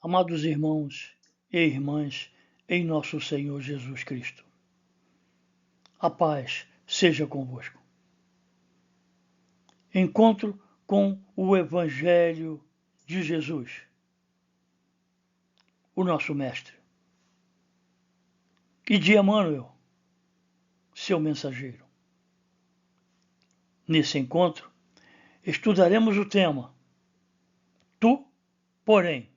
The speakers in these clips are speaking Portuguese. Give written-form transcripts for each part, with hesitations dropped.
Amados irmãos e irmãs, em nosso Senhor Jesus Cristo, a paz seja convosco. Encontro com o Evangelho de Jesus, o nosso Mestre, e de Emmanuel, seu mensageiro. Nesse encontro, estudaremos o tema Tu, porém,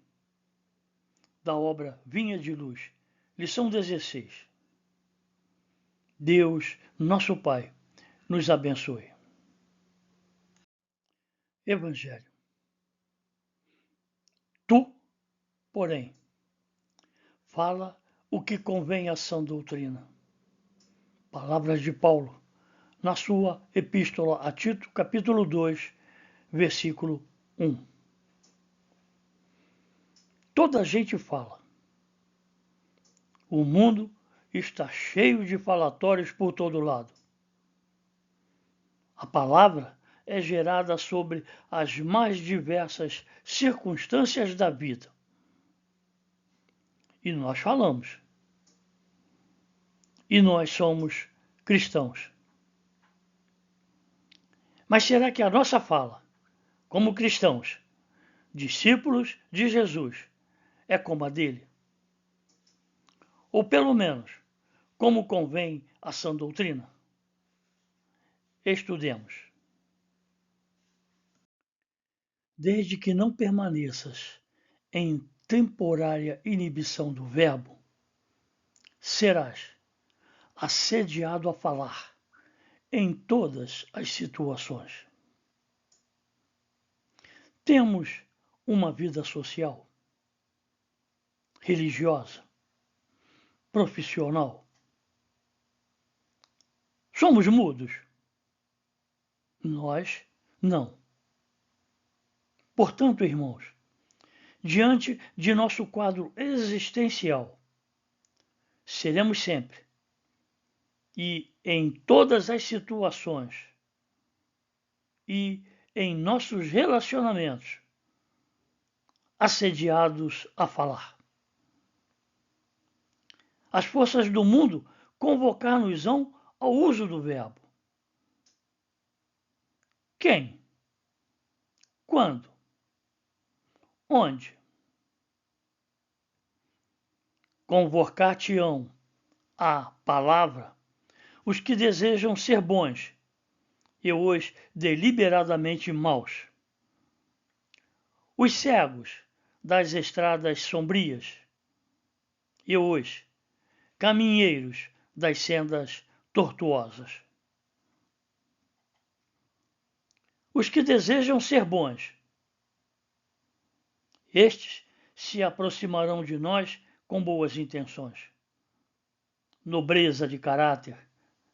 da obra Vinha de Luz, lição 16. Deus, nosso Pai, nos abençoe. Evangelho. Tu, porém, fala o que convém à sã doutrina. Palavras de Paulo, na sua Epístola a Tito, capítulo 2, versículo 1. Toda a gente fala. O mundo está cheio de falatórios por todo lado. A palavra é gerada sobre as mais diversas circunstâncias da vida. E nós falamos. E nós somos cristãos. Mas será que a nossa fala, como cristãos, discípulos de Jesus, é como a dele? Ou pelo menos, como convém à sã doutrina? Estudemos. Desde que não permaneças em temporária inibição do verbo, serás assediado a falar em todas as situações. Temos uma vida social, religiosa, profissional. Somos mudos? Nós não. Portanto, irmãos, diante de nosso quadro existencial, seremos sempre e em todas as situações e em nossos relacionamentos assediados a falar. As forças do mundo convocar-nos-ão ao uso do verbo. Quem? Quando? Onde? Convocar-te-ão à palavra os que desejam ser bons e os deliberadamente maus. Os cegos das estradas sombrias e os caminheiros das sendas tortuosas. Os que desejam ser bons, estes se aproximarão de nós com boas intenções. Nobreza de caráter,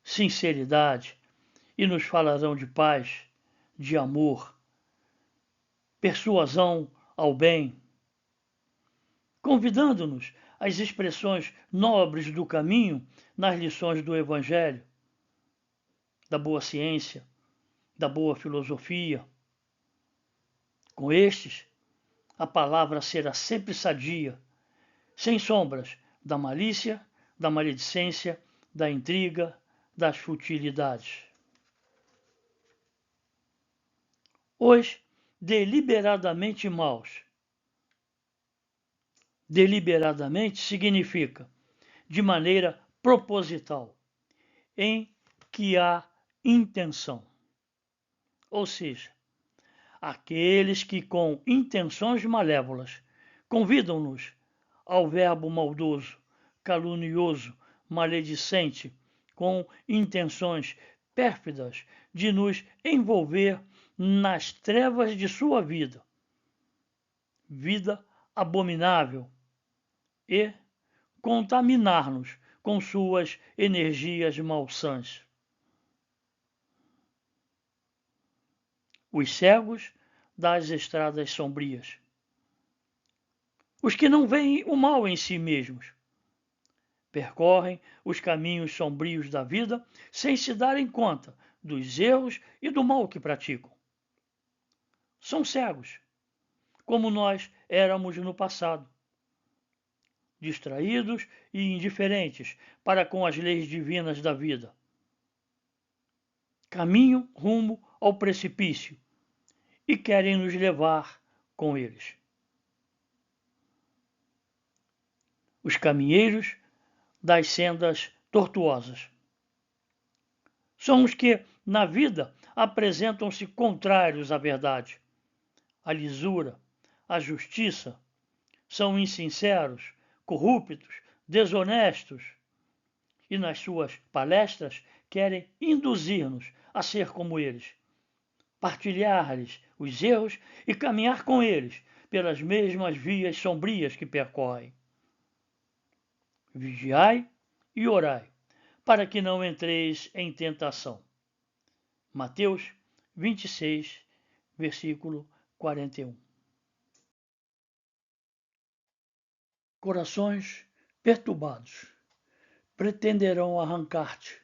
sinceridade, e nos falarão de paz, de amor, persuasão ao bem, convidando-nos às expressões nobres do caminho nas lições do Evangelho, da boa ciência, da boa filosofia. Com estes, a palavra será sempre sadia, sem sombras da malícia, da maledicência, da intriga, das futilidades. Os deliberadamente maus. Deliberadamente significa de maneira proposital, em que há intenção. Ou seja, aqueles que com intenções malévolas convidam-nos ao verbo maldoso, calunioso, maledicente, com intenções pérfidas de nos envolver nas trevas de sua vida. Vida abominável e contaminar-nos com suas energias malsãs. Os cegos das estradas sombrias. Os que não veem o mal em si mesmos. Percorrem os caminhos sombrios da vida sem se darem conta dos erros e do mal que praticam. São cegos, como nós éramos no passado. distraídos e indiferentes para com as leis divinas da vida. Caminham rumo ao precipício e querem nos levar com eles. Os caminheiros das sendas tortuosas são os que, na vida, apresentam-se contrários à verdade, à lisura, à justiça, são insinceros, corruptos, desonestos e, nas suas palestras, querem induzir-nos a ser como eles, partilhar-lhes os erros e caminhar com eles pelas mesmas vias sombrias que percorrem. Vigiai e orai, para que não entreis em tentação. Mateus 26, versículo 41. Corações perturbados pretenderão arrancar-te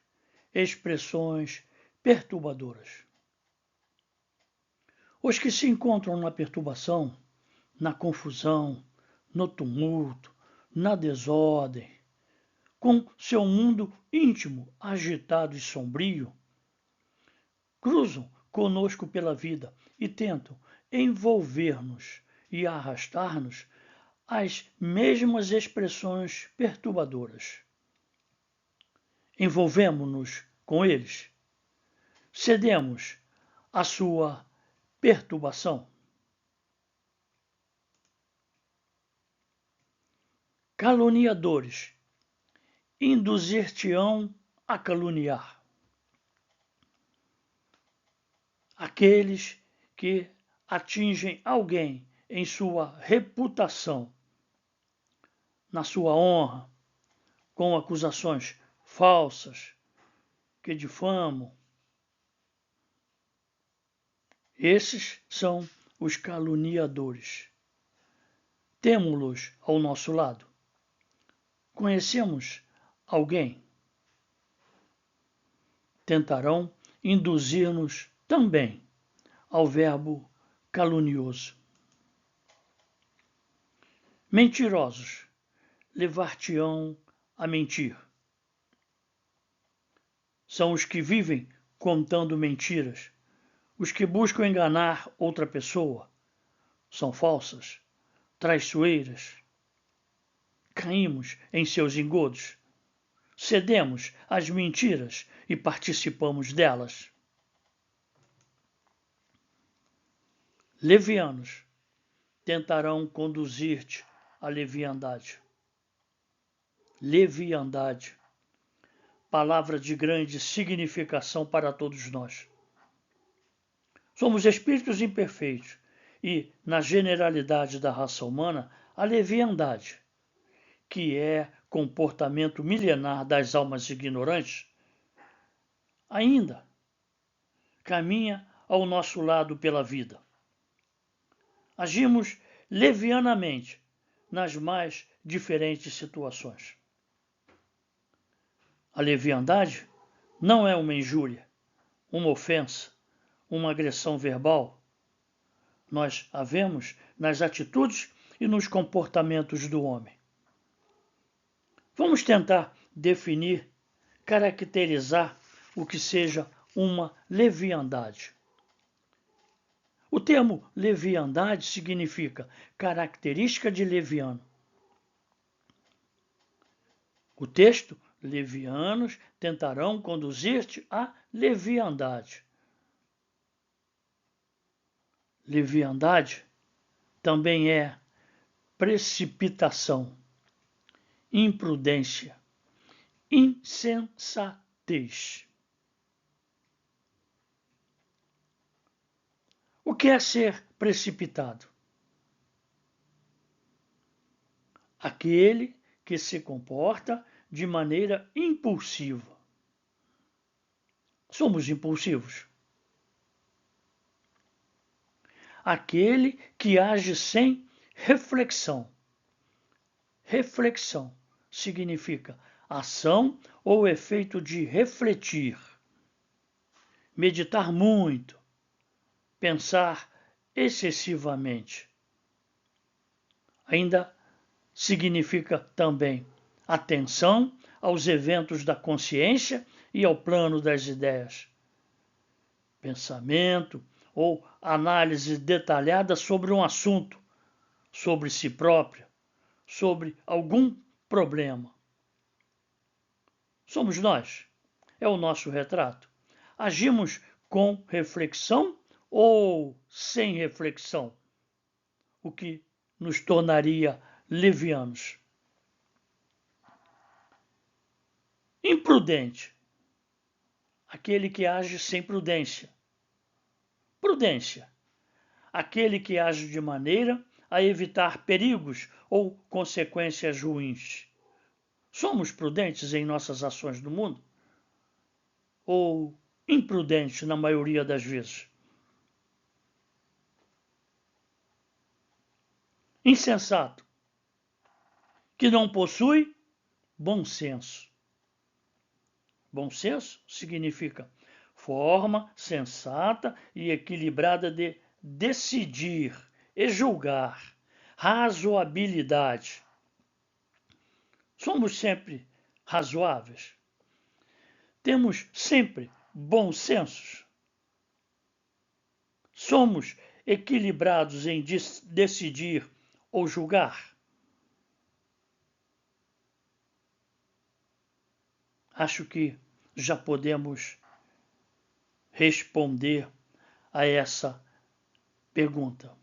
expressões perturbadoras. Os que se encontram na perturbação, na confusão, no tumulto, na desordem, com seu mundo íntimo agitado e sombrio, cruzam conosco pela vida e tentam envolver-nos e arrastar-nos às mesmas expressões perturbadoras. Envolvemo-nos com eles, cedemos à sua perturbação. Caluniadores induzir-te-ão a caluniar. Aqueles que atingem alguém em sua reputação, na sua honra, com acusações falsas que difamam. Esses são os caluniadores. Temo-los ao nosso lado. Conhecemos alguém? Tentarão induzir-nos também ao verbo calunioso. Mentirosos levar-te-ão a mentir. São os que vivem contando mentiras, os que buscam enganar outra pessoa. São falsas, traiçoeiras. Caímos em seus engodos, cedemos às mentiras e participamos delas. Levianos tentarão conduzir-te à leviandade. Leviandade, palavra de grande significação para todos nós. Somos espíritos imperfeitos e, na generalidade da raça humana, a leviandade, que é comportamento milenar das almas ignorantes, ainda caminha ao nosso lado pela vida. Agimos levianamente nas mais diferentes situações. A leviandade não é uma injúria, uma ofensa, uma agressão verbal. Nós a vemos nas atitudes e nos comportamentos do homem. Vamos tentar definir, caracterizar o que seja uma leviandade. O termo leviandade significa característica de leviano. O texto, levianos tentarão conduzir-te à leviandade. Leviandade também é precipitação, imprudência, insensatez. O que é ser precipitado? Aquele que se comporta de maneira impulsiva. Somos impulsivos. Aquele que age sem reflexão. Reflexão significa ação ou efeito de refletir, meditar muito, pensar excessivamente. Ainda significa também atenção aos eventos da consciência e ao plano das ideias. Pensamento ou análise detalhada sobre um assunto, sobre si próprio, sobre algum problema. Somos nós, é o nosso retrato. Agimos com reflexão ou sem reflexão, o que nos tornaria levianos. Imprudente, aquele que age sem prudência. Prudência, aquele que age de maneira a evitar perigos ou consequências ruins. Somos prudentes em nossas ações no mundo? Ou imprudentes na maioria das vezes? Insensato, que não possui bom senso. Bom senso significa forma sensata e equilibrada de decidir e julgar, razoabilidade. Somos sempre razoáveis? Temos sempre bons sensos? Somos equilibrados em decidir ou julgar? Acho que já podemos responder a essa pergunta.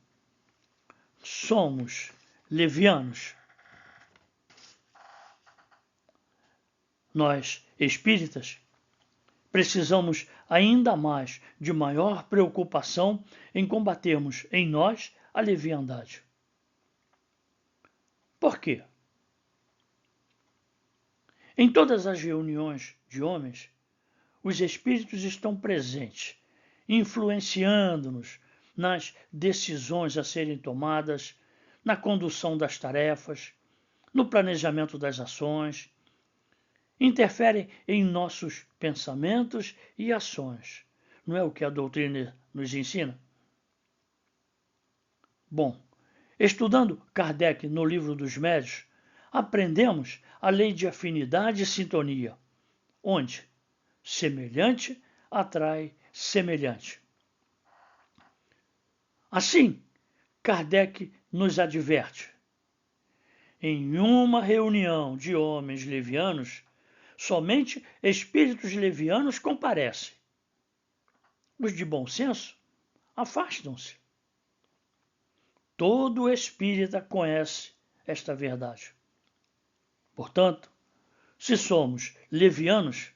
Somos levianos? Nós, espíritas, precisamos ainda mais de maior preocupação em combatermos em nós a leviandade. Por quê? Em todas as reuniões de homens, os espíritos estão presentes, influenciando-nos nas decisões a serem tomadas, na condução das tarefas, no planejamento das ações, interferem em nossos pensamentos e ações. Não é o que a doutrina nos ensina? Bom, estudando Kardec no Livro dos Médiuns, aprendemos a lei de afinidade e sintonia, onde semelhante atrai semelhante. Assim, Kardec nos adverte: em uma reunião de homens levianos, somente espíritos levianos comparecem. Os de bom senso afastam-se. Todo espírita conhece esta verdade. Portanto, se somos levianos,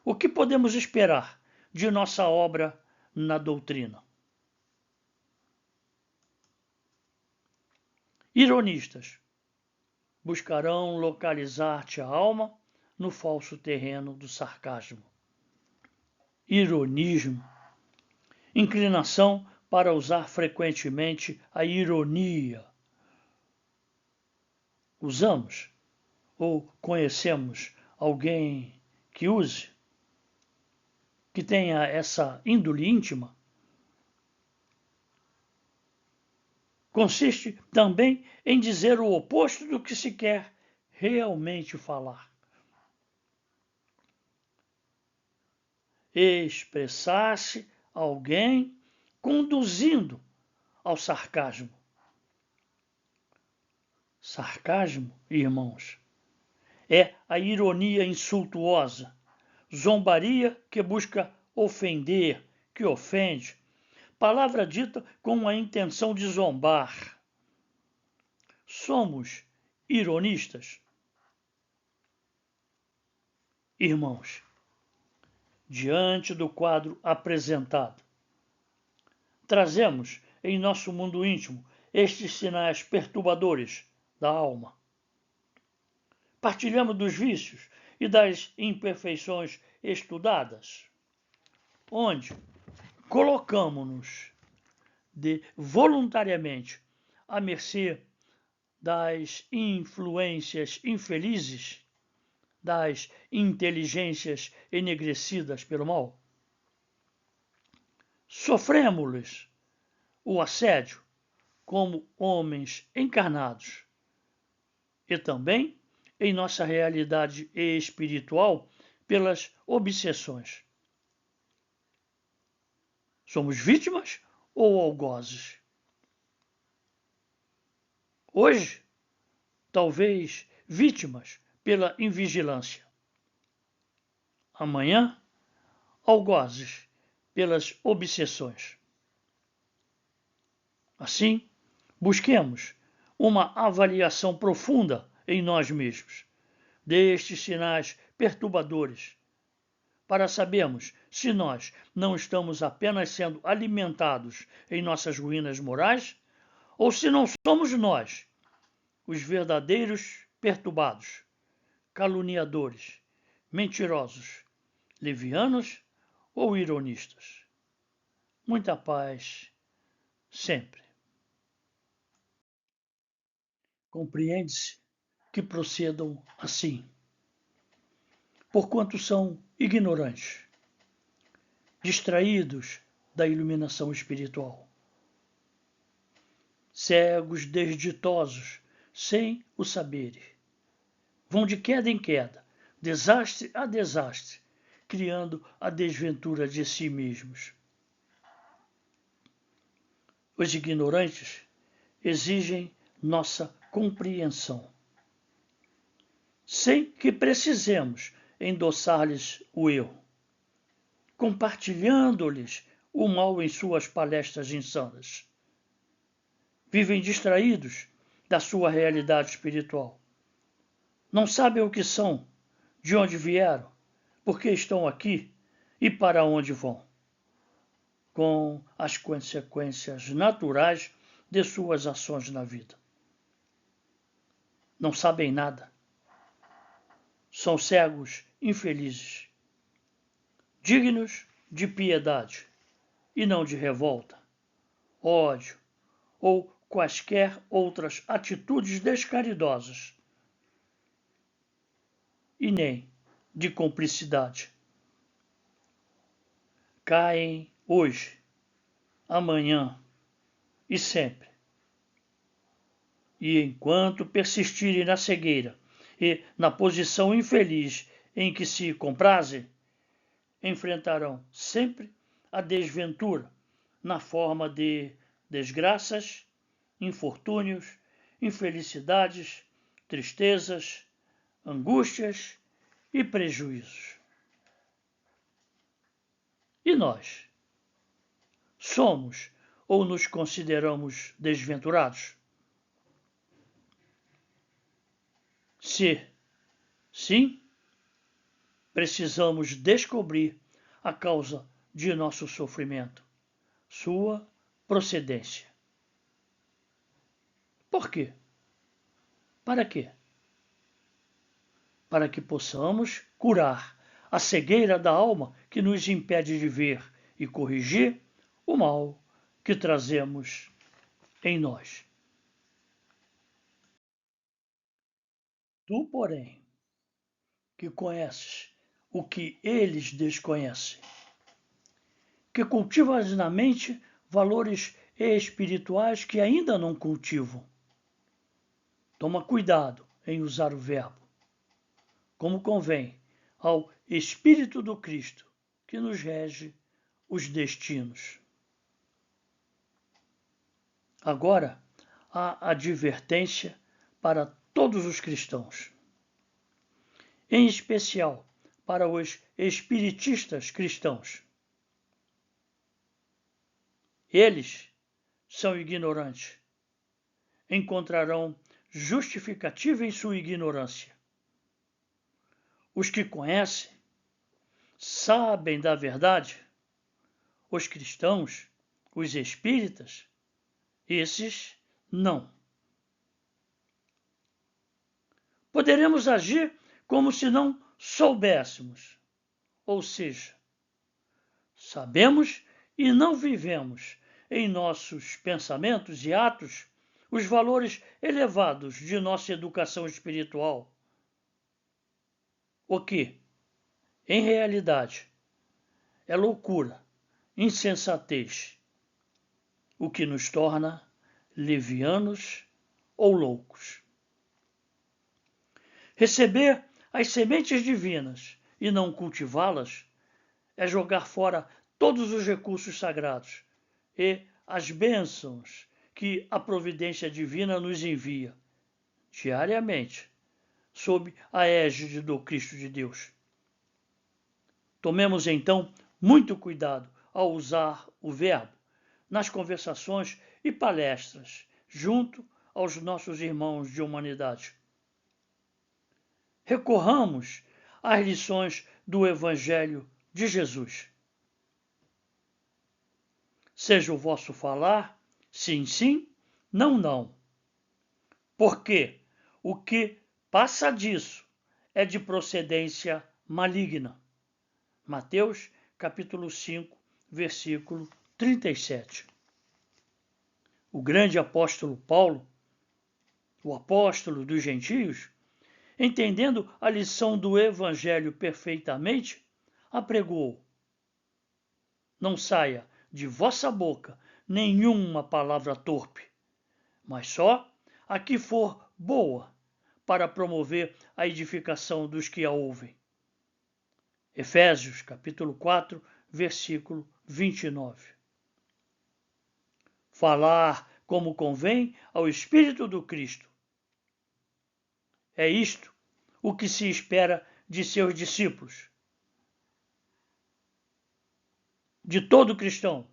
o que podemos esperar de nossa obra na doutrina? Ironistas buscarão localizar-te a alma no falso terreno do sarcasmo. Ironismo, inclinação para usar frequentemente a ironia. Usamos ou conhecemos alguém que use, que tenha essa índole íntima? Consiste também em dizer o oposto do que se quer realmente falar. Expressar-se alguém conduzindo ao sarcasmo. Sarcasmo, irmãos, é a ironia insultuosa, zombaria que busca ofender, que ofende, palavra dita com a intenção de zombar. Somos ironistas? Irmãos, diante do quadro apresentado, trazemos em nosso mundo íntimo estes sinais perturbadores da alma. Partilhamos dos vícios e das imperfeições estudadas, onde colocamos-nos voluntariamente à mercê das influências infelizes, das inteligências enegrecidas pelo mal. Sofremos o assédio como homens encarnados, e também em nossa realidade espiritual pelas obsessões. Somos vítimas ou algozes? Hoje, talvez vítimas pela invigilância. Amanhã, algozes pelas obsessões. Assim, busquemos uma avaliação profunda em nós mesmos destes sinais perturbadores, para sabermos se nós não estamos apenas sendo alimentados em nossas ruínas morais ou se não somos nós os verdadeiros perturbados, caluniadores, mentirosos, levianos ou ironistas. Muita paz sempre. Compreende-se que procedam assim, porquanto são ignorantes, distraídos da iluminação espiritual, cegos desditosos, sem o saber. Vão de queda em queda, desastre a desastre, criando a desventura de si mesmos. Os ignorantes exigem nossa compreensão, sem que precisemos endossar-lhes o erro, compartilhando-lhes o mal em suas palestras insanas. Vivem distraídos da sua realidade espiritual. Não sabem o que são, de onde vieram, por que estão aqui e para onde vão, com as consequências naturais de suas ações na vida. Não sabem nada. São cegos infelizes, dignos de piedade e não de revolta, ódio ou quaisquer outras atitudes descaridosas, e nem de cumplicidade. Caem hoje, amanhã e sempre. E enquanto persistirem na cegueira e na posição infeliz em que se comprazem, enfrentarão sempre a desventura na forma de desgraças, infortúnios, infelicidades, tristezas, angústias e prejuízos. E nós? Somos ou nos consideramos desventurados? Se sim, precisamos descobrir a causa de nosso sofrimento, sua procedência. Por quê? Para quê? Para que possamos curar a cegueira da alma que nos impede de ver e corrigir o mal que trazemos em nós. Tu, porém, que conheces o que eles desconhecem, que cultivas na mente valores espirituais que ainda não cultivam. Toma cuidado em usar o verbo, como convém ao Espírito do Cristo que nos rege os destinos. Agora, há advertência para todos os cristãos, em especial para os espiritistas cristãos. Eles são ignorantes. Encontrarão justificativa em sua ignorância. Os que conhecem, sabem da verdade, os cristãos, os espíritas, esses não. Poderemos agir como se não soubéssemos, ou seja, sabemos e não vivemos em nossos pensamentos e atos os valores elevados de nossa educação espiritual, o que, em realidade, é loucura, insensatez, o que nos torna levianos ou loucos. Receber as sementes divinas e não cultivá-las é jogar fora todos os recursos sagrados e as bênçãos que a providência divina nos envia diariamente, sob a égide do Cristo de Deus. Tomemos então muito cuidado ao usar o verbo nas conversações e palestras junto aos nossos irmãos de humanidade. Recorramos às lições do Evangelho de Jesus. Seja o vosso falar, sim, sim, não, não. Porque o que passa disso é de procedência maligna. Mateus, capítulo 5, versículo 37. O grande apóstolo Paulo, o apóstolo dos gentios, entendendo a lição do Evangelho perfeitamente, apregou: não saia de vossa boca nenhuma palavra torpe, mas só a que for boa, para promover a edificação dos que a ouvem. Efésios, capítulo 4, versículo 29. Falar como convém ao Espírito do Cristo. É isto o que se espera de seus discípulos, de todo cristão.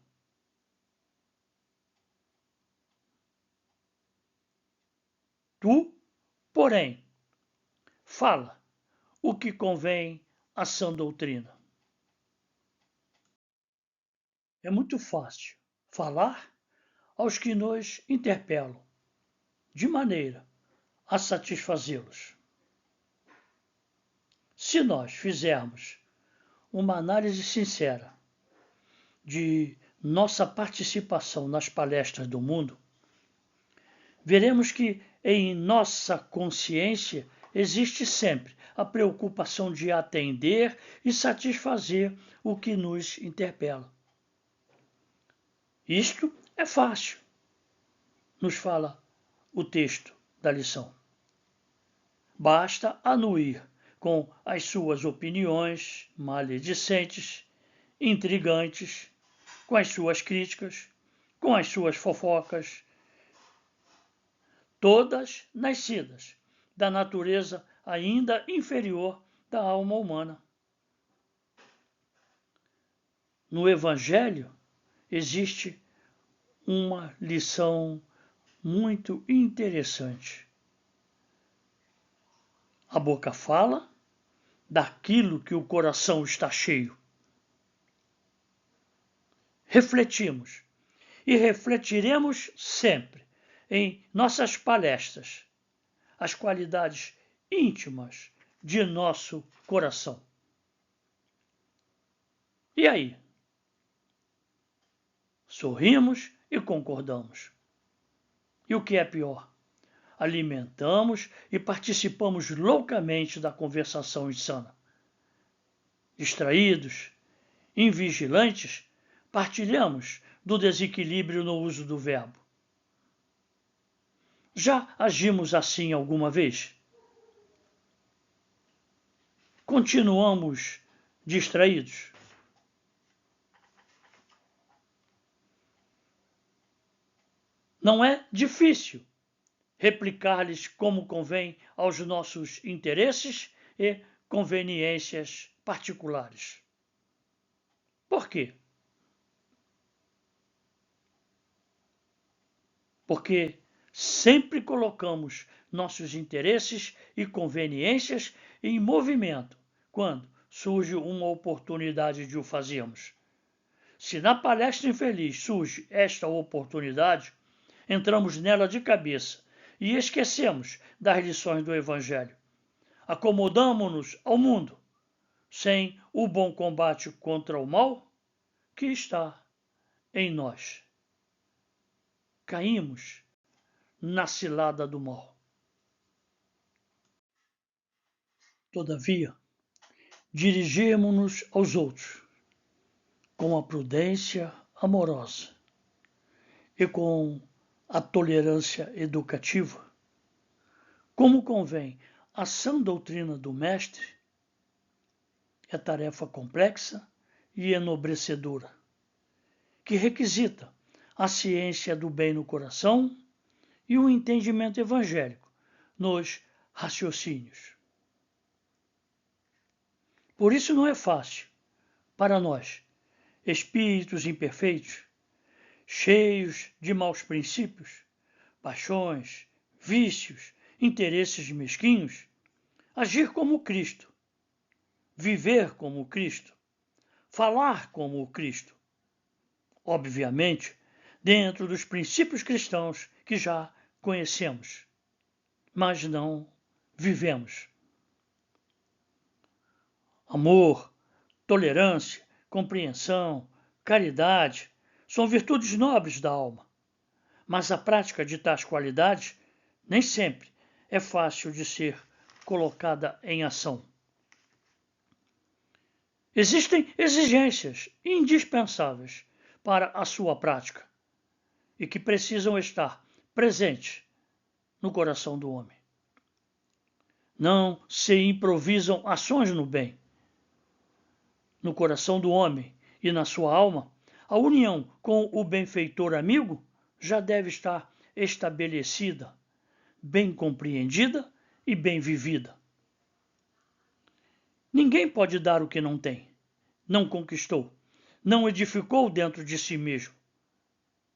Tu, porém, fala o que convém à sã doutrina. É muito fácil falar aos que nos interpelam, de maneira a satisfazê-los. Se nós fizermos uma análise sincera de nossa participação nas palestras do mundo, veremos que em nossa consciência existe sempre a preocupação de atender e satisfazer o que nos interpela. Isto é fácil, nos fala o texto da lição. Basta anuir com as suas opiniões maledicentes, intrigantes, com as suas críticas, com as suas fofocas, todas nascidas da natureza ainda inferior da alma humana. No Evangelho existe uma lição muito interessante. A boca fala daquilo que o coração está cheio. Refletimos e refletiremos sempre em nossas palestras as qualidades íntimas de nosso coração. E aí? Sorrimos e concordamos. E o que é pior? Alimentamos e participamos loucamente da conversação insana. Distraídos, invigilantes, partilhamos do desequilíbrio no uso do verbo. Já agimos assim alguma vez? Continuamos distraídos? Não é difícil replicar-lhes como convém aos nossos interesses e conveniências particulares. Por quê? Porque sempre colocamos nossos interesses e conveniências em movimento quando surge uma oportunidade de o fazermos. Se na palestra infeliz surge esta oportunidade, entramos nela de cabeça e esquecemos das lições do Evangelho. Acomodamo-nos ao mundo, sem o bom combate contra o mal que está em nós. Caímos na cilada do mal. Todavia, dirigirmos-nos aos outros com a prudência amorosa e com a tolerância educativa, como convém A sã doutrina do Mestre é tarefa complexa e enobrecedora, que requisita a ciência do bem no coração e o entendimento evangélico nos raciocínios. Por isso não é fácil para nós, espíritos imperfeitos, cheios de maus princípios, paixões, vícios, interesses mesquinhos, agir como Cristo, viver como Cristo, falar como Cristo. Obviamente, dentro dos princípios cristãos que já conhecemos, mas não vivemos. Amor, tolerância, compreensão, caridade são virtudes nobres da alma, mas a prática de tais qualidades nem sempre é fácil de ser colocada em ação. Existem exigências indispensáveis para a sua prática e que precisam estar presentes no coração do homem. Não se improvisam ações no bem. No coração do homem e na sua alma, a união com o benfeitor amigo já deve estar estabelecida, bem compreendida e bem vivida. Ninguém pode dar o que não tem, não conquistou, não edificou dentro de si mesmo.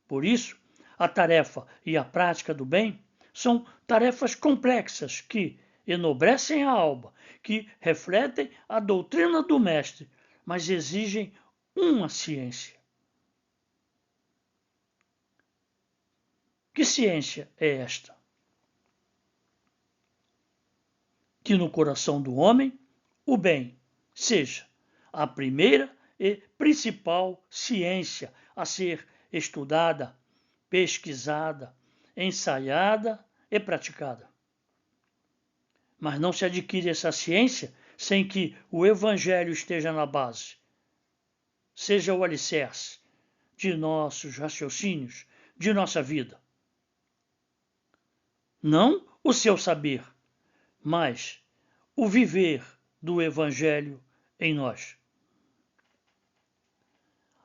Por isso, a tarefa e a prática do bem são tarefas complexas que enobrecem a alma, que refletem a doutrina do Mestre, mas exigem uma ciência. Que ciência é esta? Que no coração do homem o bem seja a primeira e principal ciência a ser estudada, pesquisada, ensaiada e praticada. Mas não se adquire essa ciência sem que o Evangelho esteja na base, seja o alicerce de nossos raciocínios, de nossa vida. Não o seu saber, mas o viver do Evangelho em nós.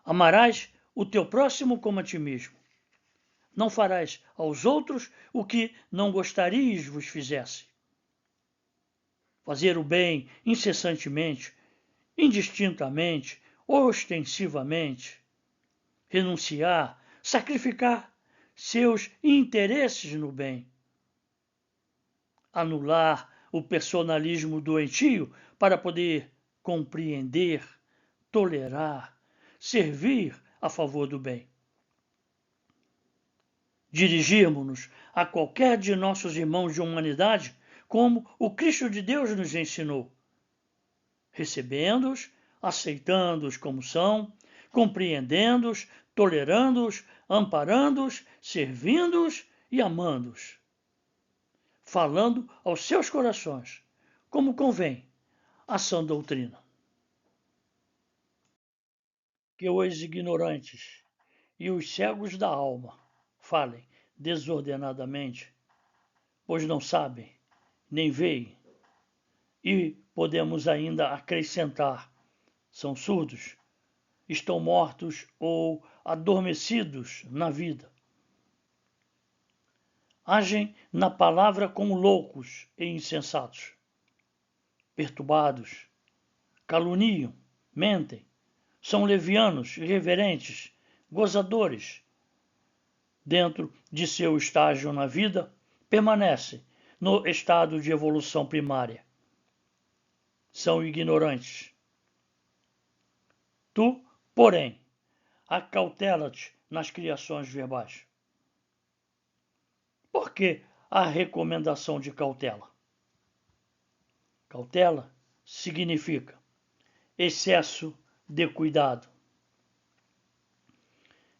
Amarás o teu próximo como a ti mesmo. Não farás aos outros o que não gostarias vos fizesse. Fazer o bem incessantemente, indistintamente, ostensivamente, renunciar, sacrificar seus interesses no bem, anular o personalismo doentio para poder compreender, tolerar, servir a favor do bem. Dirigirmos-nos a qualquer de nossos irmãos de humanidade como o Cristo de Deus nos ensinou, recebendo-os, aceitando-os como são, compreendendo-os, tolerando-os, amparando-os, servindo-os e amando-os, falando aos seus corações, como convém, a sã doutrina. Que os ignorantes e os cegos da alma falem desordenadamente, pois não sabem, nem veem, e podemos ainda acrescentar, são surdos, estão mortos ou adormecidos na vida. Agem na palavra como loucos e insensatos, perturbados, caluniam, mentem, são levianos, irreverentes, gozadores. Dentro de seu estágio na vida, permanecem no estado de evolução primária. São ignorantes. Tu, porém, acautela-te nas criações verbais. Por que a recomendação de cautela? Cautela significa excesso de cuidado.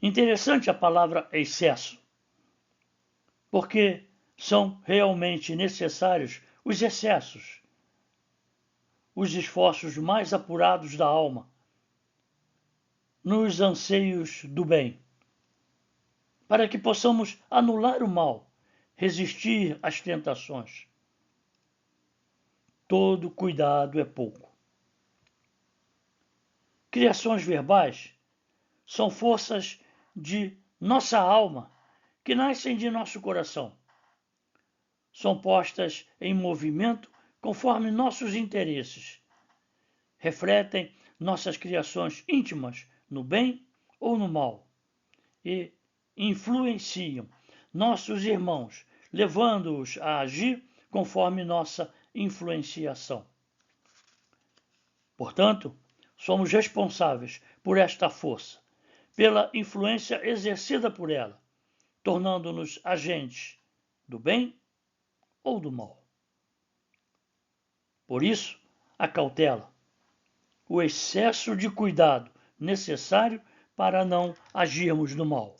Interessante a palavra excesso, porque são realmente necessários os excessos, os esforços mais apurados da alma, nos anseios do bem, para que possamos anular o mal, resistir às tentações. todo cuidado é pouco. Criações verbais são forças de nossa alma que nascem de nosso coração. São postas em movimento conforme nossos interesses. Refletem nossas criações íntimas no bem ou no mal e influenciam nossos irmãos, levando-os a agir conforme nossa influenciação. Portanto, somos responsáveis por esta força, pela influência exercida por ela, tornando-nos agentes do bem ou do mal. Por isso, a cautela, o excesso de cuidado necessário para não agirmos no mal.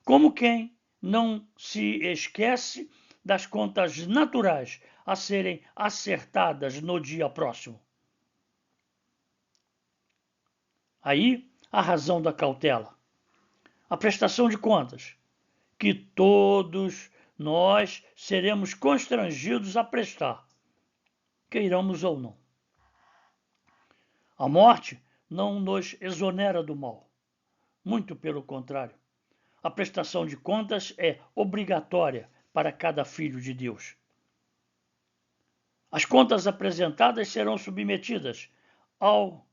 Como quem não se esquece das contas naturais a serem acertadas no dia próximo. Aí a razão da cautela, a prestação de contas, que todos nós seremos constrangidos a prestar, queiramos ou não. A morte não nos exonera do mal, muito pelo contrário. A prestação de contas é obrigatória para cada filho de Deus. As contas apresentadas serão submetidas ao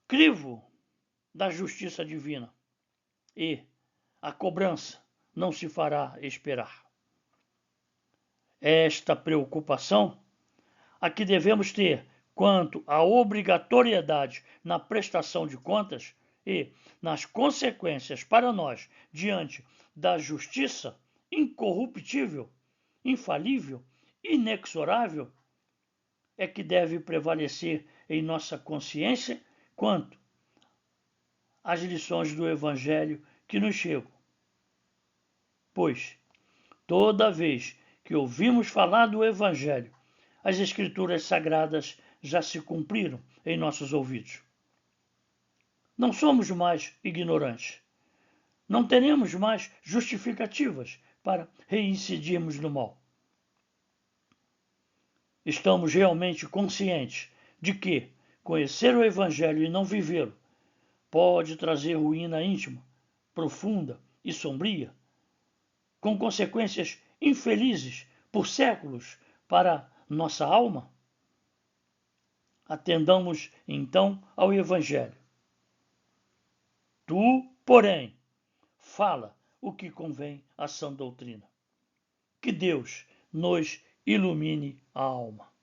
crivo da justiça divina e a cobrança não se fará esperar. Esta preocupação a que devemos ter quanto à obrigatoriedade na prestação de contas e nas consequências para nós diante da justiça incorruptível, infalível, inexorável, é que deve prevalecer em nossa consciência quanto às lições do Evangelho que nos chegam. Pois, toda vez que ouvimos falar do Evangelho, as Escrituras Sagradas já se cumpriram em nossos ouvidos. Não somos mais ignorantes. Não teremos mais justificativas para reincidirmos no mal. Estamos realmente conscientes de que conhecer o Evangelho e não vivê-lo pode trazer ruína íntima, profunda e sombria, com consequências infelizes por séculos para nossa alma? Atendamos então ao Evangelho. Tu, porém, fala o que convém à sã doutrina. Que Deus nos ilumine a alma.